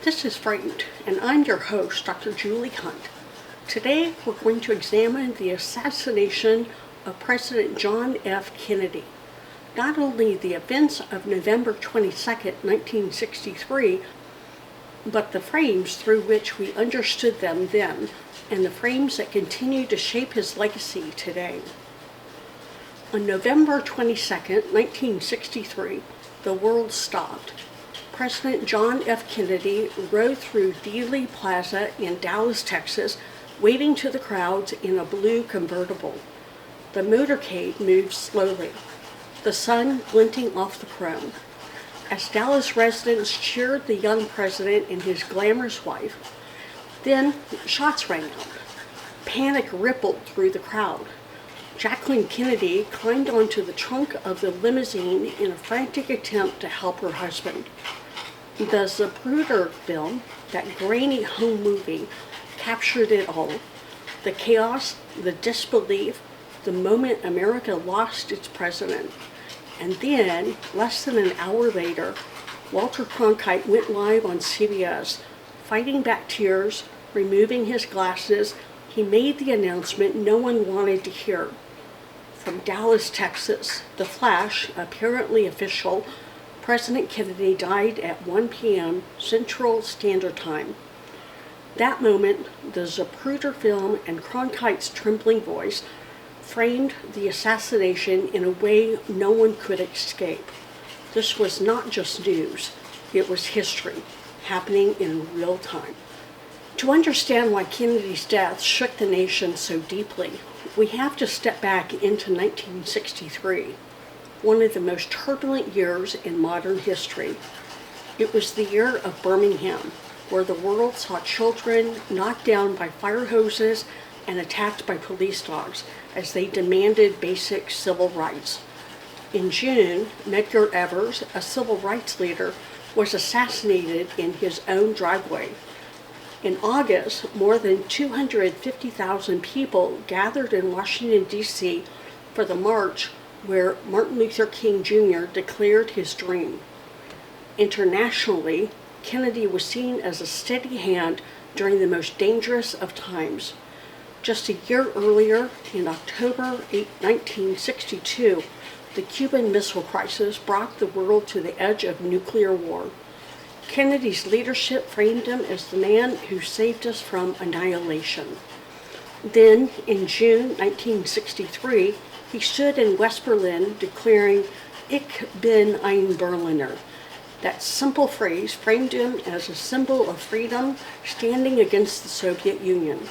This is Framed, and I'm your host, Dr. Julie Hunt. Today, we're going to examine the assassination of President John F. Kennedy. Not only the events of November 22, 1963, but the frames through which we understood them then, and the frames that continue to shape his legacy today. On November 22, 1963, the world stopped. President John F. Kennedy rode through Dealey Plaza in Dallas, Texas, waving to the crowds in a blue convertible. The motorcade moved slowly, the sun glinting off the chrome. As Dallas residents cheered the young president and his glamorous wife, then shots rang out. Panic rippled through the crowd. Jacqueline Kennedy climbed onto the trunk of the limousine in a frantic attempt to help her husband. The Zapruder film, that grainy home movie, captured it all. The chaos, the disbelief, the moment America lost its president. And then, less than an hour later, Walter Cronkite went live on CBS. Fighting back tears, removing his glasses, he made the announcement no one wanted to hear. From Dallas, Texas, the flash, apparently official, President Kennedy died at 1 p.m. Central Standard Time. That moment, the Zapruder film and Cronkite's trembling voice framed the assassination in a way no one could escape. This was not just news, it was history, happening in real time. To understand why Kennedy's death shook the nation so deeply, we have to step back into 1963. One of the most turbulent years in modern history. It was the year of Birmingham, where the world saw children knocked down by fire hoses and attacked by police dogs as they demanded basic civil rights. In June, Medgar Evers, a civil rights leader, was assassinated in his own driveway. In August, more than 250,000 people gathered in Washington, D.C. for the march where Martin Luther King Jr. declared his dream. Internationally, Kennedy was seen as a steady hand during the most dangerous of times. Just a year earlier, in October 1962, the Cuban Missile Crisis brought the world to the edge of nuclear war. Kennedy's leadership framed him as the man who saved us from annihilation. Then, in June 1963, he stood in West Berlin declaring, "Ich bin ein Berliner." That simple phrase framed him as a symbol of freedom, standing against the Soviet Union.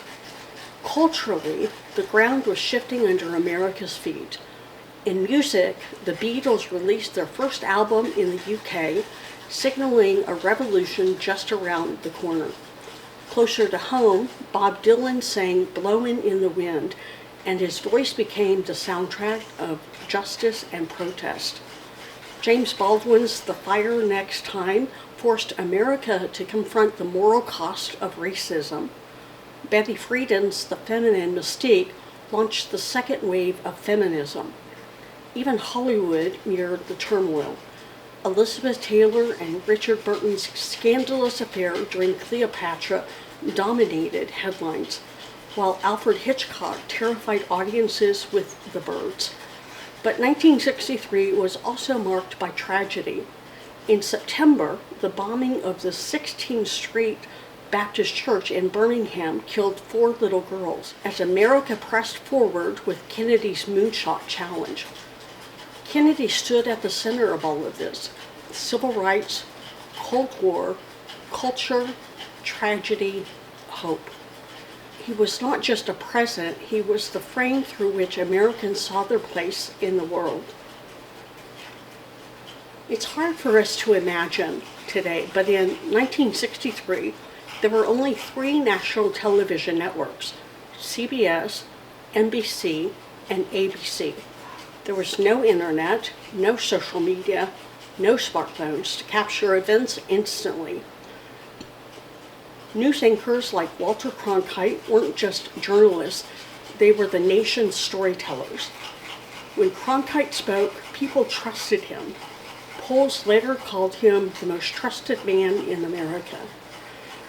Culturally, the ground was shifting under America's feet. In music, the Beatles released their first album in the UK, signaling a revolution just around the corner. Closer to home, Bob Dylan sang "Blowin' in the Wind," and his voice became the soundtrack of justice and protest. James Baldwin's "The Fire Next Time" forced America to confront the moral cost of racism. Betty Friedan's "The Feminine Mystique" launched the second wave of feminism. Even Hollywood mirrored the turmoil. Elizabeth Taylor and Richard Burton's scandalous affair during Cleopatra dominated headlines, while Alfred Hitchcock terrified audiences with The Birds. But 1963 was also marked by tragedy. In September, the bombing of the 16th Street Baptist Church in Birmingham killed 4 little girls as America pressed forward with Kennedy's moonshot challenge. Kennedy stood at the center of all of this: civil rights, Cold War, culture, tragedy, hope. He was not just a president, he was the frame through which Americans saw their place in the world. It's hard for us to imagine today, but in 1963, there were only 3 national television networks: CBS, NBC, and ABC. There was no internet, no social media, no smartphones to capture events instantly. News anchors like Walter Cronkite weren't just journalists, they were the nation's storytellers. When Cronkite spoke, people trusted him. Polls later called him the most trusted man in America.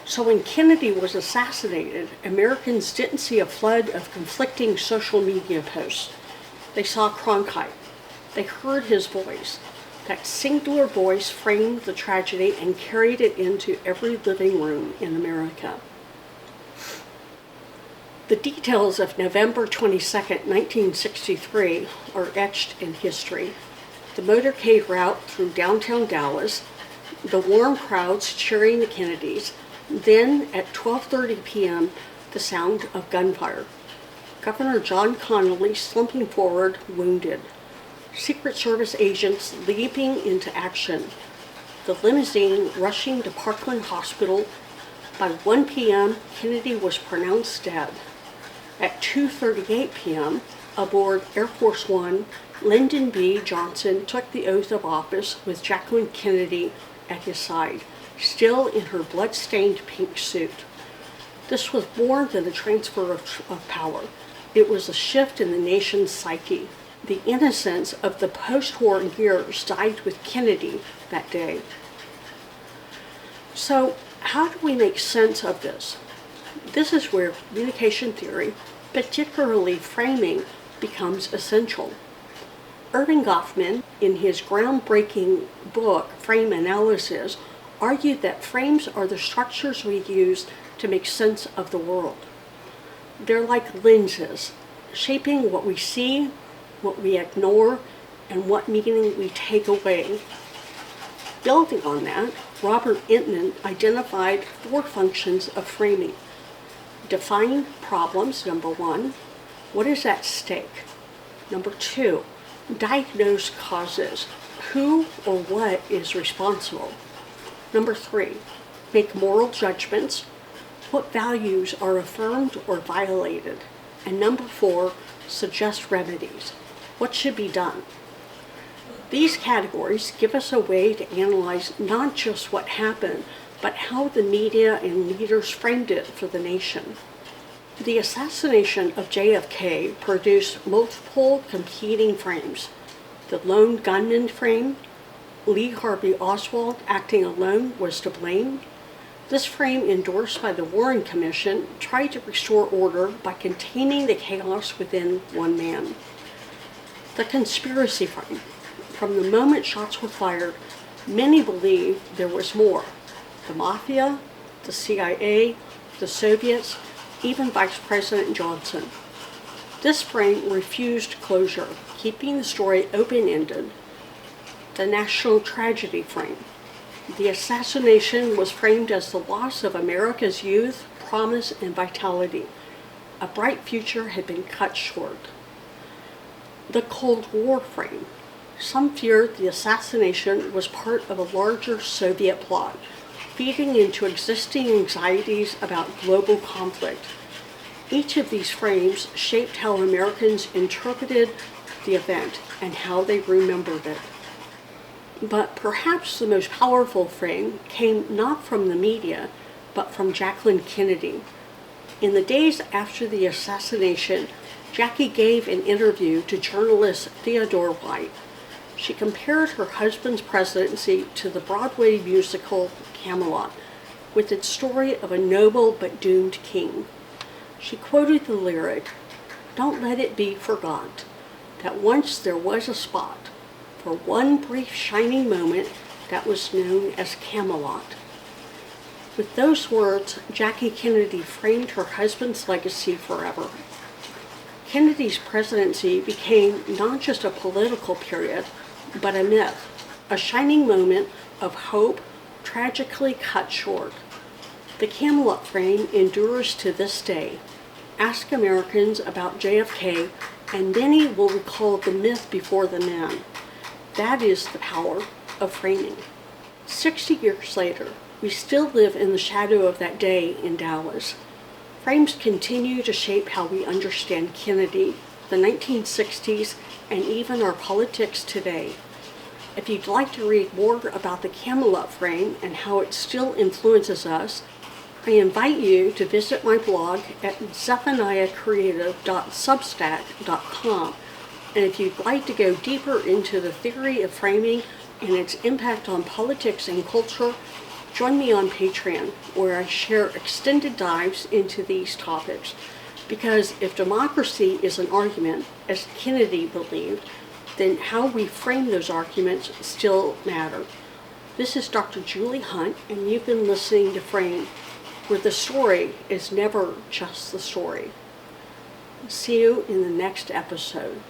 So when Kennedy was assassinated, Americans didn't see a flood of conflicting social media posts. They saw Cronkite. They heard his voice. That singular voice framed the tragedy and carried it into every living room in America. The details of November 22, 1963 are etched in history. The motorcade route through downtown Dallas, the warm crowds cheering the Kennedys, then at 12:30 p.m., the sound of gunfire. Governor John Connally slumping forward, wounded. Secret Service agents leaping into action. The limousine rushing to Parkland Hospital. By 1 p.m., Kennedy was pronounced dead. At 2:38 p.m., aboard Air Force One, Lyndon B. Johnson took the oath of office with Jacqueline Kennedy at his side, still in her blood-stained pink suit. This was more than a transfer of power. It was a shift in the nation's psyche. The innocence of the post-war years died with Kennedy that day. So, how do we make sense of this? This is where communication theory, particularly framing, becomes essential. Erving Goffman, in his groundbreaking book, Frame Analysis, argued that frames are the structures we use to make sense of the world. They're like lenses, shaping what we see, what we ignore, and what meaning we take away. Building on that, Robert Entman identified 4 functions of framing. Define problems, number 1. What is at stake? Number 2, diagnose causes. Who or what is responsible? Number 3, make moral judgments. What values are affirmed or violated? And number 4, suggest remedies. What should be done? These categories give us a way to analyze not just what happened, but how the media and leaders framed it for the nation. The assassination of JFK produced multiple competing frames. The lone gunman frame, Lee Harvey Oswald acting alone was to blame. This frame, endorsed by the Warren Commission, tried to restore order by containing the chaos within one man. The conspiracy frame. From the moment shots were fired, many believed there was more. The Mafia, the CIA, the Soviets, even Vice President Johnson. This frame refused closure, keeping the story open-ended. The national tragedy frame. The assassination was framed as the loss of America's youth, promise, and vitality. A bright future had been cut short. The Cold War frame. Some feared the assassination was part of a larger Soviet plot, feeding into existing anxieties about global conflict. Each of these frames shaped how Americans interpreted the event and how they remembered it. But perhaps the most powerful frame came not from the media, but from Jacqueline Kennedy. In the days after the assassination, Jackie gave an interview to journalist Theodore White. She compared her husband's presidency to the Broadway musical Camelot, with its story of a noble but doomed king. She quoted the lyric, "Don't let it be forgot that once there was a spot for one brief shining moment that was known as Camelot." With those words, Jackie Kennedy framed her husband's legacy forever. Kennedy's presidency became not just a political period, but a myth, a shining moment of hope tragically cut short. The Camelot frame endures to this day. Ask Americans about JFK, and many will recall the myth before the man. That is the power of framing. 60 years later, we still live in the shadow of that day in Dallas. Frames continue to shape how we understand Kennedy, the 1960s, and even our politics today. If you'd like to read more about the Camelot frame and how it still influences us, I invite you to visit my blog at zephaniahcreative.substack.com. And if you'd like to go deeper into the theory of framing and its impact on politics and culture, join join me on Patreon, where I share extended dives into these topics. Because if democracy is an argument, as Kennedy believed, then how we frame those arguments still matter. This is Dr. Julie Hunt, and you've been listening to Frame, where the story is never just the story. See you in the next episode.